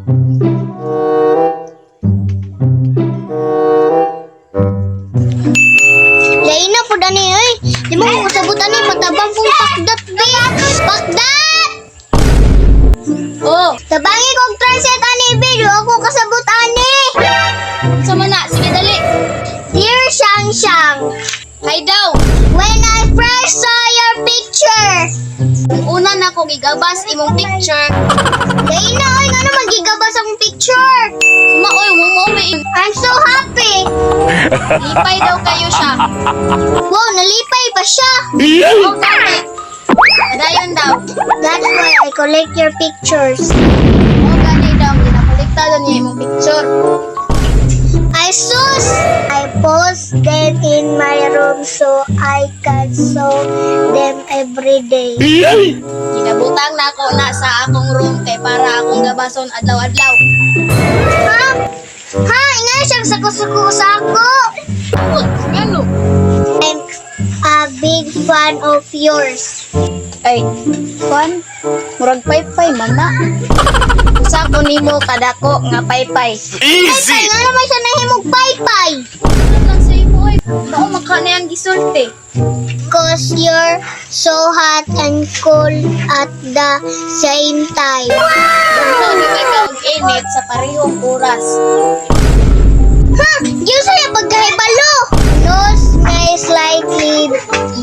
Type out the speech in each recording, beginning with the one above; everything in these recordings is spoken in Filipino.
Lain na po dani oy. Di mo ko sabutan ni matabang kong pakdat bi. Pakdat! Oh, Tabangi kong transit ani video ako kasabot ani. sama na. Sige, dali. Dear Shang Shang, Hi daw. when I first saw your picture, Una na ko gigabas imong picture. lain na oy nga naman gigabas akong picture. Maoy, mo I'm so happy. lipay daw kayo siya. Wow, nalipay pa siya. Oh, dali. Adayon daw. That's why I collect your pictures. Oh, gani daw. Ginakolekta daw niya imong picture. I post them in my room so I can show them every day. Ginabutang na ako na sa akong room kay para akong gabason adlaw-adlaw. Ha? Ha? Ingay siyang saku-saku sa ako. Oh, gano? I'm a big fan of yours. Ay, fun. Murag paypay, mama. Usa ko nimo kadako nga paypay. Paypay nga naman siya nahimog paypay. Lang sa imo oy. Mao maka na yang gisulti. Cause you're so hot and cool at the same time. Ganto di kay kaog-init sa parehong oras. Ha? Diyos sa'yo pagkahibalo. Nose may slightly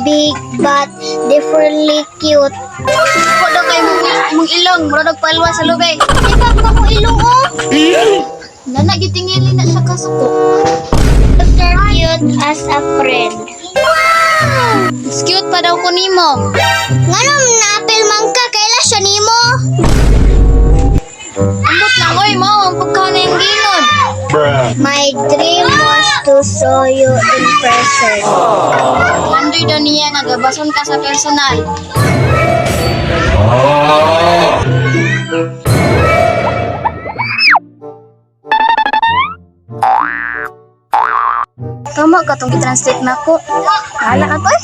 big but differently cute. Ako daw kay mong ilong, murag nagpalwa sa lubay. Ibang pa ko ilong oh. Nana gitingili na siya kasuko. You're cute as a friend. Mas cute pa daw ko nimo. Nganom na-apil man ka, kaila siya nimo. Ambot lang oy mo, ang pagkaon yung ginod. My dream was to show you in person. Landoy daw niya nga gabason ka sa personal. Tama ka tong i-translate na ko. Hala ka to eh.